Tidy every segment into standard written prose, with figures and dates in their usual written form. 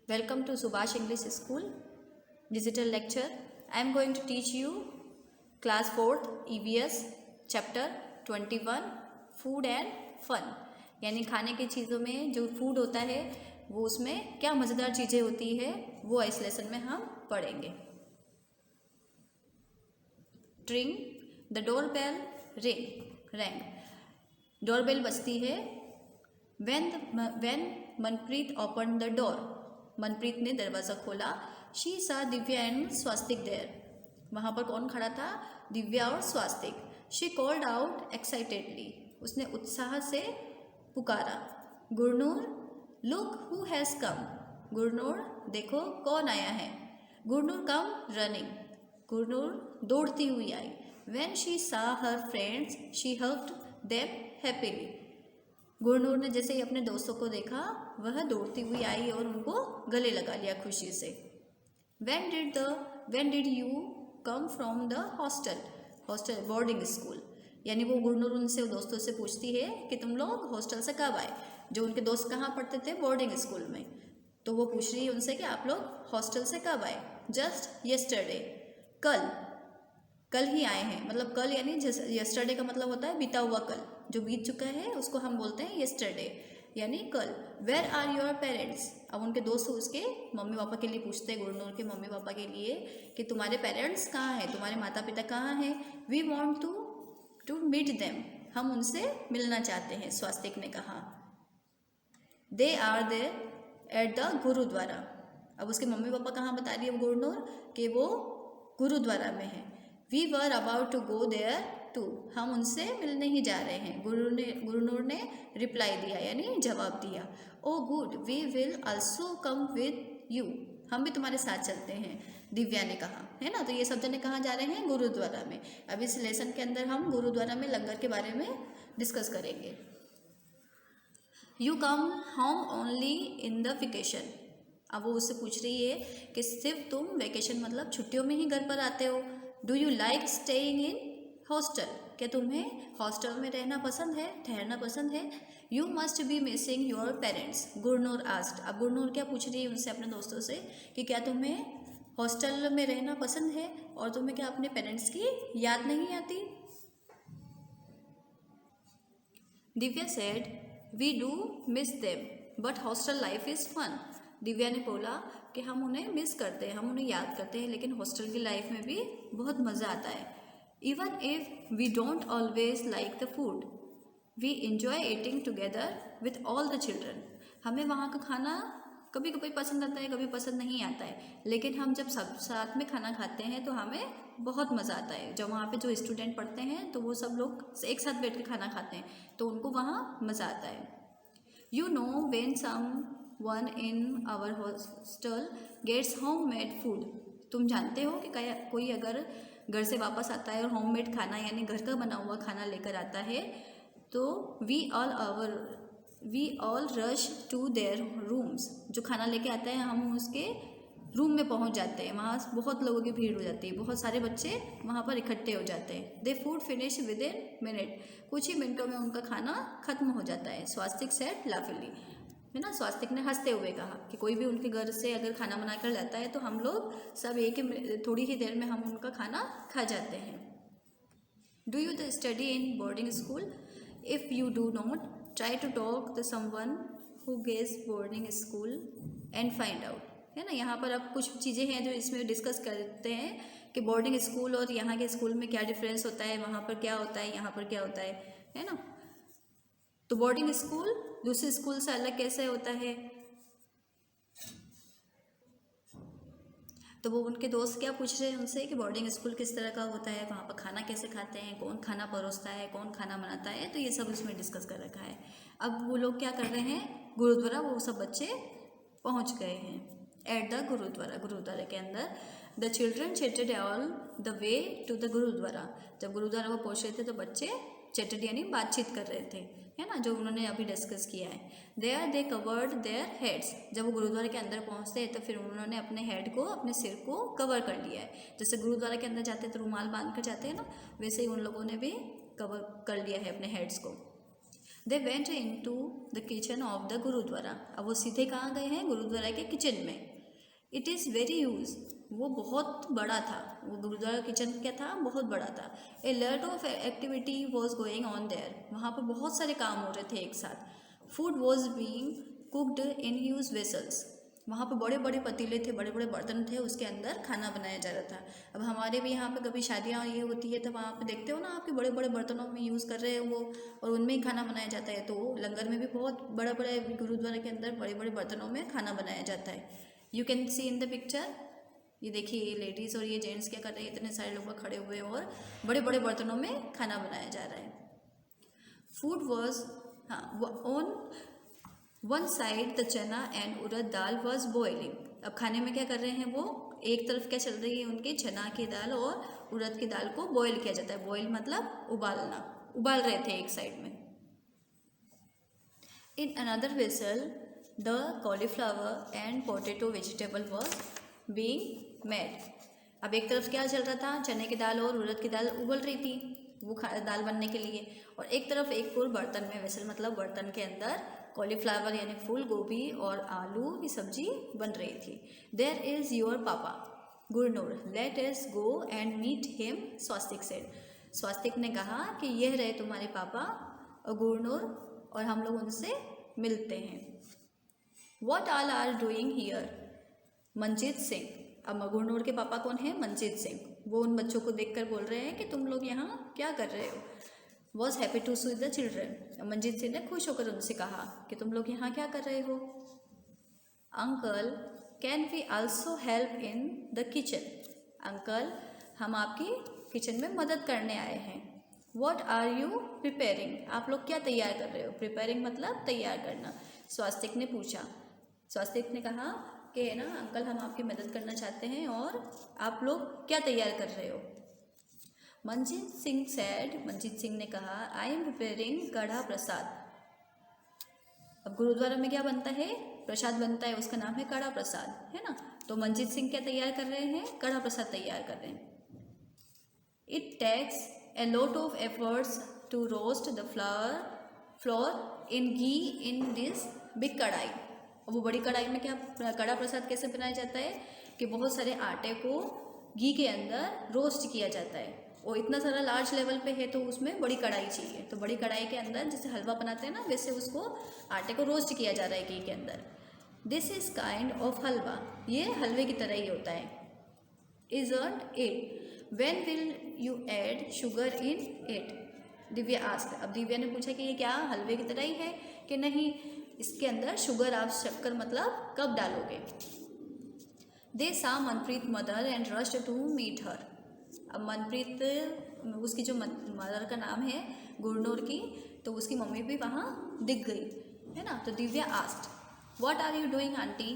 Welcome to Subhash English School digital lecture. I am going to teach you class 4th EVS chapter 21 food and fun. यानी खाने की चीज़ों में जो food होता है वो उसमें क्या मज़ेदार चीज़ें होती है वो इस लेसन में हम पढ़ेंगे. Ring the doorbell rang. Doorbell बजती है. When Manpreet opened the door, Manpreet ने दरवाज़ा खोला. She saw Divya and Swastik there. वहाँ पर कौन खड़ा था? दिव्या और Swastik. She called out excitedly, उसने उत्साह से पुकारा. Gurnoor look who has come. Gurnoor देखो कौन आया है. गुरनूर कम रनिंग, गुरनूर दौड़ती हुई आई. When she saw her friends, she hugged them happily. Gurnoor ने जैसे ही अपने दोस्तों को देखा वह दौड़ती हुई आई और उनको गले लगा लिया खुशी से. When did you come from the hostel boarding school. यानी वो गुरनूर उनसे दोस्तों से पूछती है कि तुम लोग हॉस्टल से कब आए. जो उनके दोस्त कहाँ पढ़ते थे? बोर्डिंग स्कूल में. तो वो पूछ रही है उनसे कि आप लोग हॉस्टल से कब आए. जस्ट येस्टरडे, कल ही आए हैं. मतलब कल यानी येस्टरडे का मतलब होता है बीता हुआ कल. जो बीत चुका है उसको हम बोलते हैं येस्टरडे यानी कल. Where are your parents. अब उनके दोस्त उसके मम्मी पापा के लिए पूछते हैं, गुरनूर के मम्मी पापा के लिए, कि तुम्हारे पेरेंट्स कहाँ हैं, तुम्हारे माता पिता कहाँ हैं. We want to meet them, हम उनसे मिलना चाहते हैं, स्वास्तिक ने कहा. They are there at the gurdwara. अब उसके मम्मी पापा कहाँ बता रही है गुरनूर कि वो गुरुद्वारा में है. We were about to go there too, हम उनसे मिलने ही जा रहे हैं. गुरनूर ने रिप्लाई दिया यानी जवाब दिया. Oh good, we will also come with you, हम भी तुम्हारे साथ चलते हैं, दिव्या ने कहा. है ना. तो ये सब जने कहाँ जा रहे हैं? गुरुद्वारा में. अब इस लेसन के अंदर हम गुरुद्वारा में लंगर के बारे में डिस्कस करेंगे. You come home only in the vacation. अब वो उससे पूछ रही है कि सिर्फ तुम वेकेशन मतलब छुट्टियों में ही घर पर आते हो. Do you like staying in hostel, क्या तुम्हें हॉस्टल में रहना पसंद है, ठहरना पसंद है. You must be missing your parents, Gurnoor asked. अब गुरनूर क्या पूछ रही है उनसे, अपने दोस्तों से, कि क्या तुम्हें हॉस्टल में रहना पसंद है और तुम्हें क्या अपने पेरेंट्स की याद नहीं आती. Divya said we do miss them but hostel life is fun. Divya ने बोला कि हम उन्हें मिस करते हैं, हम उन्हें याद करते हैं, लेकिन हॉस्टल की लाइफ में भी बहुत मज़ा आता है. Even if we don't always like the food, we enjoy eating together with all the children. हमें वहाँ का खाना कभी कभी पसंद आता है, कभी पसंद नहीं आता है, लेकिन हम जब सब साथ में खाना खाते हैं तो हमें बहुत मज़ा आता है. जब वहाँ पे जो स्टूडेंट पढ़ते हैं तो वो सब लोग एक साथ बैठ के खाना खाते हैं तो उनको वहाँ मज़ा आता है. You know when someone in our hostel gets homemade food. तुम जानते हो कि कोई अगर घर से वापस आता है और होममेड खाना यानी घर का बना हुआ खाना लेकर आता है तो we all rush to their rooms. जो खाना लेके आता है हम उसके रूम में पहुंच जाते हैं. वहाँ बहुत लोगों की भीड़ हो जाती है, बहुत सारे बच्चे वहाँ पर इकट्ठे हो जाते हैं. They food finish within minute, कुछ ही मिनटों में उनका खाना खत्म हो जाता है. स्वास्तिक सेड लाफिली, है ना. स्वास्तिक ने हंसते हुए कहा कि कोई भी उनके घर से अगर खाना बना कर लाता है तो हम लोग सब थोड़ी ही देर में हम उनका खाना खा जाते हैं. Do you the study in boarding school. If you do not, try to talk the someone who goes boarding school and find out. है ना. यहाँ पर अब कुछ चीज़ें हैं जो इसमें डिस्कस करते हैं कि बोर्डिंग स्कूल और यहाँ के स्कूल में क्या डिफरेंस होता है, वहाँ पर क्या होता है, यहाँ पर क्या होता है ना. तो बोर्डिंग स्कूल दूसरे स्कूल से अलग कैसे होता है. तो वो उनके दोस्त क्या पूछ रहे हैं उनसे कि बोर्डिंग स्कूल किस तरह का होता है, वहाँ पर खाना कैसे खाते हैं, कौन खाना परोसता है, कौन खाना बनाता है. तो ये सब उसमें डिस्कस कर रखा है. अब वो लोग क्या कर रहे हैं, गुरुद्वारा वो सब बच्चे पहुँच गए हैं. एट द गुरुद्वारा के अंदर the children chatted all the way to the gurdwara. जब गुरुद्वारा वो पहुँच रहे थे तो बच्चे चैटेड यानी बातचीत कर रहे थे, है ना, जो उन्होंने अभी डिस्कस किया है. दे कवर्ड देयर हेड्स. जब वो गुरुद्वारा के अंदर पहुँचते हैं तो फिर उन्होंने अपने हेड को, अपने सिर को कवर कर लिया है. जैसे गुरुद्वारा के अंदर जाते हैं तो रुमाल बांध कर जाते हैं ना, वैसे ही उन लोगों ने भी कवर कर लिया है अपने हेड्स को. They went into the kitchen of the gurdwara. अब वो सीधे कहाँ गए हैं? गुरुद्वारा के किचन में। इट इज़ वेरी ह्यूज, वो बहुत बड़ा था, वो गुरुद्वारा किचन क्या था? बहुत बड़ा था। ए lot of activity was going on their, वहाँ पर बहुत सारे काम हो रहे थे एक साथ। Food was being cooked in huge vessels, वहाँ पे बड़े बड़े पतीले थे, बड़े बड़े बर्तन थे, उसके अंदर खाना बनाया जा रहा था। अब हमारे भी यहाँ पे कभी शादियाँ ये होती है तो वहाँ पे देखते हो ना आपके बड़े बड़े बर्तनों में यूज़ कर रहे हैं वो, और उनमें ही खाना बनाया जाता है। तो लंगर में भी बहुत बड़ा बड़ा गुरुद्वारा के अंदर बड़े बड़े बर्तनों में खाना बनाया जाता है। You can see in the picture, ये देखिए ये लेडीज़ और ये जेंट्स क्या कर रहे हैं, इतने सारे लोग खड़े हुए और बड़े बड़े बर्तनों में खाना बनाया जा रहा है। फूड वॉज, हाँ, ऑन वन साइड द चना and urad dal was boiling. अब खाने में क्या कर रहे हैं वो, एक तरफ क्या चल रही है उनके, चना की दाल और उड़द की दाल को बॉयल किया जाता है। बॉयल मतलब उबालना, उबाल रहे थे एक साइड में। In another vessel the cauliflower and potato vegetable was being made. अब एक तरफ क्या चल रहा था, चने की दाल और उड़द की दाल उबल रही थी वो दाल बनने के लिए, और एक तरफ एक और बर्तन में, वेसल मतलब बर्तन के अंदर कॉलीफ्लावर यानी फूल गोभी और आलू की सब्जी बन रही थी। There is your papa Gurnoor, let us go and meet him, Swastik said. Swastik ने कहा कि यह रहे तुम्हारे पापा और गुरनूर, और हम लोग उनसे मिलते हैं। What all are doing here, Manjeet Singh. अब गुरनूर के पापा कौन है? मंजीत सिंह। वो उन बच्चों को देखकर बोल रहे हैं कि तुम लोग यहाँ क्या कर रहे हो। Was happy to see the children, Manjeet Singh ने खुश होकर उनसे कहा कि तुम लोग यहाँ क्या कर रहे हो। Uncle can we also help in the kitchen, uncle हम आपकी किचन में मदद करने आए हैं। वॉट आर यू प्रिपेयरिंग, आप लोग क्या तैयार कर रहे हो। प्रिपेयरिंग मतलब तैयार करना। स्वास्तिक ने पूछा, स्वास्तिक ने कहा कि है ना अंकल हम आपकी मदद करना चाहते हैं, और आप लोग क्या तैयार कर रहे हो। मंजीत सिंह सैड, मंजीत सिंह ने कहा आई एम प्रिपेयरिंग कड़ा प्रसाद। अब गुरुद्वारा में क्या बनता है? प्रसाद बनता है, उसका नाम है कड़ा प्रसाद, है ना। तो मंजीत सिंह क्या तैयार कर रहे हैं? कड़ा प्रसाद तैयार कर रहे हैं। It takes a lot of efforts to roast the flour in ghee in this big kadhai. अब वो बड़ी कढ़ाई में क्या कड़ा प्रसाद कैसे बनाया जाता है कि बहुत सारे आटे को घी के अंदर रोस्ट किया जाता है, और इतना सारा लार्ज लेवल पे है तो उसमें बड़ी कढ़ाई चाहिए। तो बड़ी कढ़ाई के अंदर जैसे हलवा बनाते हैं ना, वैसे उसको आटे को रोस्ट किया जा रहा है घी के अंदर। दिस इज़ काइंड ऑफ हलवा, ये हलवे की तरह ही होता है। Isn't it, when will you add sugar in it, Divya asked. अब दिव्या ने पूछा कि ये क्या हलवे की तरह ही है कि नहीं, इसके अंदर शुगर, आप शक्कर मतलब कब डालोगे। They saw Manpreet mother and rushed to meet her. अब मनप्रीत, उसकी जो मदर का नाम है गुरनूर की, तो उसकी मम्मी भी वहाँ दिख गई, है ना। तो Divya asked what are you doing aunty,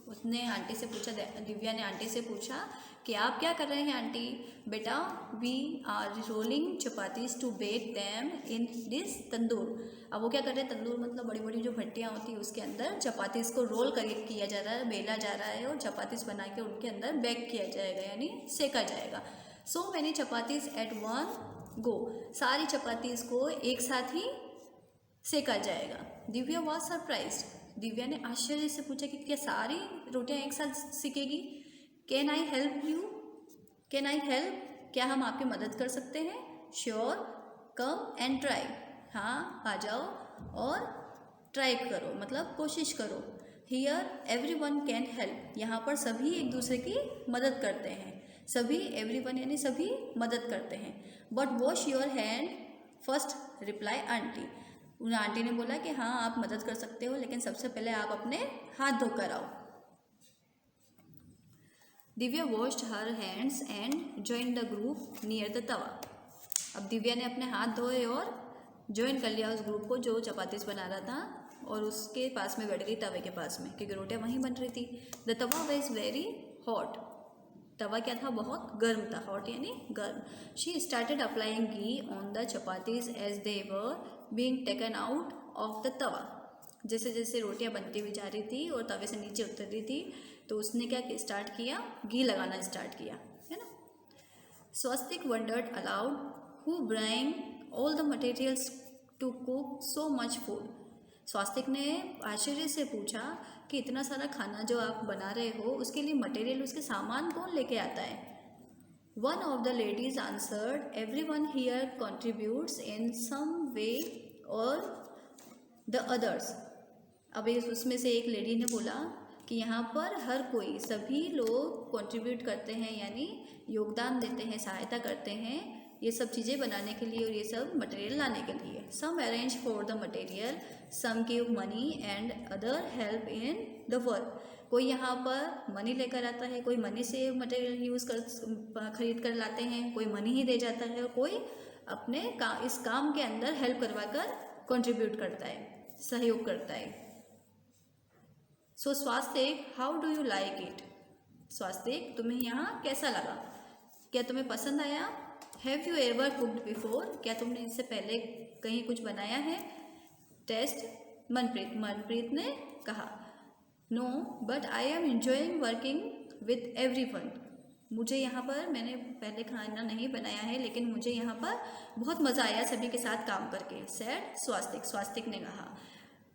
उसने आंटी से पूछा, दिव्या ने आंटी से पूछा कि आप क्या कर रहे हैं आंटी। बेटा we are rolling chapatis to bake them in this tandoor. अब वो क्या कर रहे हैं, तंदूर मतलब बड़ी बड़ी जो भट्टियाँ होती है उसके अंदर चपातीज को रोल कर किया जा रहा है, बेला जा रहा है, और चपातीज बना के उनके अंदर बेक किया जाएगा यानी सेका जाएगा। So many chapatis at one go, सारी चपातीज को एक साथ ही सेका जाएगा। दिव्या वॉज सरप्राइज, दिव्या ने आश्चर्य से पूछा कि क्या सारी रोटियां एक साथ सीखेगी। Can I help you, can I help, क्या हम आपकी मदद कर सकते हैं। श्योर कम एंड ट्राई, हाँ आ जाओ और ट्राई करो मतलब कोशिश करो। Here every one can help, यहाँ पर सभी एक दूसरे की मदद करते हैं। सभी, एवरीवन यानी सभी मदद करते हैं। But wash your hand first, reply aunty. उन आंटी ने बोला कि हाँ आप मदद कर सकते हो, लेकिन सबसे पहले आप अपने हाथ धोकर आओ। Divya washed her hands and join the group near the tawa. अब दिव्या ने अपने हाथ धोए और ज्वाइन कर लिया उस ग्रुप को जो चपातीस बना रहा था, और उसके पास में बैठ गई तवे के पास में, क्योंकि रोटियां वहीं बन रही थी। The tawa was very hot, तवा क्या था, बहुत गर्म था, हॉट यानी गर्म। She started applying ghee on the chapatis as they were being taken out of the tawa. जैसे जैसे रोटियां बनती हुई जा रही थी और तवे से नीचे उतर रही थी, तो उसने क्या स्टार्ट किया, घी लगाना स्टार्ट किया, है ना। Swastik wondered aloud who bring all the materials to cook so much food? Swastik ने आश्चर्य से पूछा कि इतना सारा खाना जो आप बना रहे हो उसके लिए मटेरियल, उसके सामान कौन लेके आता है? One of the ladies answered, everyone here contributes in some way or the others. अब उसमें से एक लेडी ने बोला कि यहाँ पर हर कोई, सभी लोग कंट्रीब्यूट करते हैं, यानी योगदान देते हैं, सहायता करते हैं ये सब चीज़ें बनाने के लिए और ये सब मटेरियल लाने के लिए. Some arrange for the material, some give money and other help in the work. कोई यहाँ पर मनी लेकर आता है, कोई मनी से मटेरियल खरीद कर लाते हैं, कोई मनी ही दे जाता है और कोई अपने इस काम के अंदर हेल्प करवा कर कंट्रीब्यूट करता है, सहयोग करता है. So Swastik, how do you like it? Swastik, तुम्हें यहाँ कैसा लगा? क्या तुम्हें पसंद आया? Have you ever cooked before? क्या तुमने इससे पहले कहीं कुछ बनाया है? टेस्ट मनप्रीत ने कहा. No but I am enjoying working with everyone. मुझे यहाँ पर, मैंने पहले खाना नहीं बनाया है लेकिन मुझे यहाँ पर बहुत मज़ा आया सभी के साथ काम करके. सैड स्वास्तिक ने कहा.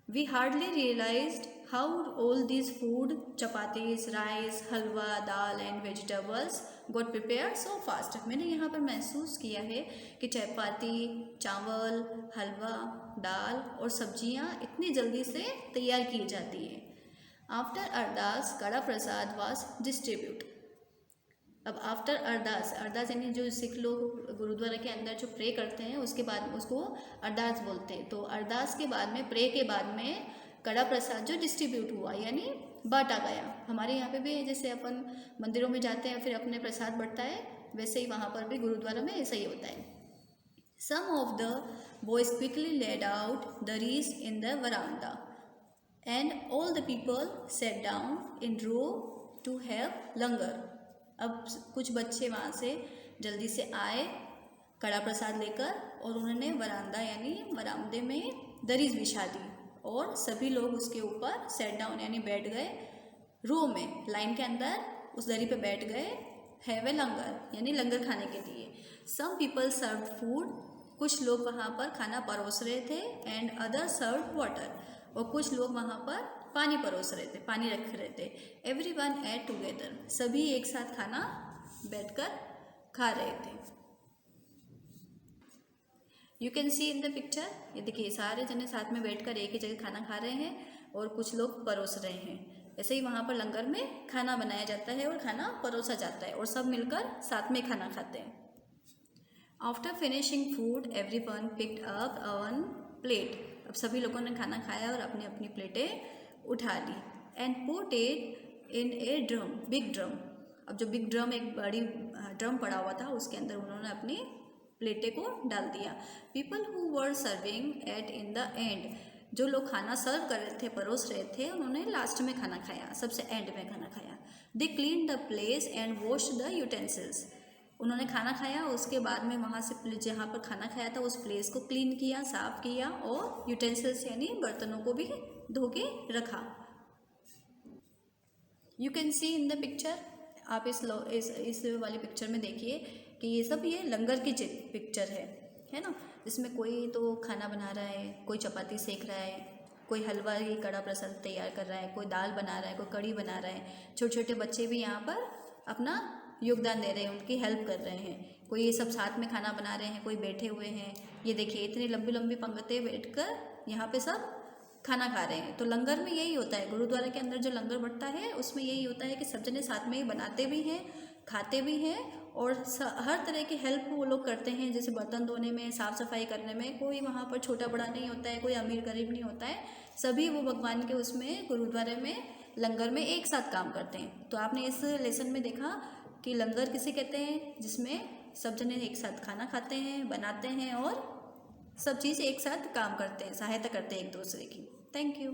We hardly realised how all this food, chapatis, rice, halwa, dal and vegetables got prepared so fast. मैंने यहाँ पर महसूस किया है कि चपाती, चावल, हलवा, दाल और सब्जियाँ इतनी जल्दी से तैयार की जाती हैं. आफ्टर अरदास कड़ा प्रसाद वाज डिस्ट्रीब्यूट. अब आफ्टर अरदास यानी जो सिख लोग गुरुद्वारा के अंदर जो प्रे करते हैं उसके बाद उसको अरदास बोलते हैं. तो अरदास के बाद में, प्रे के बाद में कड़ा प्रसाद जो डिस्ट्रीब्यूट हुआ यानी बांटा गया. हमारे यहाँ पे भी जैसे अपन मंदिरों में जाते हैं फिर अपने प्रसाद बंटता है, वैसे ही वहाँ पर भी गुरुद्वारा में ऐसा ही होता है. Some of the boys quickly laid out the reeds in the veranda and all the people sat down in row to have लंगर. अब कुछ बच्चे वहाँ से जल्दी से आए कड़ा प्रसाद लेकर और उन्होंने वरांदा यानी वरामदे में दरीज बिछा दी और सभी लोग उसके ऊपर सेट डाउन यानी बैठ गए, रो में लाइन के अंदर उस दरी पे बैठ गए. हैव ए लंगर यानी लंगर खाने के लिए. सम पीपल सर्व फूड, कुछ लोग वहाँ पर खाना परोस रहे थे. एंड अदर सर्व वाटर, और कुछ लोग वहाँ पर पानी परोस रहे थे, पानी रख रहे थे. एवरीवन एट टुगेदर, सभी एक साथ खाना बैठकर खा रहे थे. You can see in the picture, ये देखिए सारे जने साथ में बैठकर एक ही जगह खाना खा रहे हैं और कुछ लोग परोस रहे हैं. ऐसे ही वहाँ पर लंगर में खाना बनाया जाता है और खाना परोसा जाता है और सब मिलकर साथ में खाना खाते हैं. After finishing food everyone picked up one plate. अब सभी लोगों ने खाना खाया और अपनी अपनी प्लेटें उठा ली. And put it in a drum, big drum. अब जो बिग ड्रम, एक बड़ी ड्रम पड़ा हुआ था उसके अंदर उन्होंने अपनी प्लेटें को डाल दिया. People who were serving ate in the end, जो लोग खाना सर्व कर रहे थे, परोस रहे थे, उन्होंने लास्ट में खाना खाया, सबसे एंड में खाना खाया. They clean the place and washed the utensils. उन्होंने खाना खाया, उसके बाद में वहाँ से जहाँ पर खाना खाया था उस प्लेस को क्लीन किया, साफ़ किया और यूटेंसिल्स यानी बर्तनों को भी धो के रखा. You can see in the picture, आप इस वाली पिक्चर में देखिए कि ये लंगर की पिक्चर है ना. इसमें कोई तो खाना बना रहा है, कोई चपाती सेक रहा है, कोई हलवा की कड़ा प्रसाद तैयार कर रहा है, कोई दाल बना रहा है, कोई कड़ी बना रहा है. छोटे छोटे बच्चे भी यहाँ पर अपना योगदान दे रहे हैं, उनकी हेल्प कर रहे हैं. कोई ये सब साथ में खाना बना रहे हैं, कोई बैठे हुए हैं. ये देखिए इतनी लंबी लंबी पंक्तियाँ बैठकर यहाँ पे सब खाना खा रहे हैं. तो लंगर में यही होता है, गुरुद्वारा के अंदर जो लंगर बंटता है उसमें यही होता है कि सब जने साथ में ही बनाते भी हैं, खाते भी हैं और हर तरह की हेल्प वो लोग करते हैं. जैसे बर्तन धोने में, साफ़ सफाई करने में, कोई वहाँ पर छोटा बड़ा नहीं होता है, कोई अमीर गरीब नहीं होता है. सभी वो भगवान के उसमें गुरुद्वारे में लंगर में एक साथ काम करते हैं. तो आपने इस लेसन में देखा कि लंगर किसे कहते हैं, जिसमें सब जने एक साथ खाना खाते हैं, बनाते हैं और सब चीज़ एक साथ काम करते हैं, सहायता करते हैं एक दूसरे की. Thank you.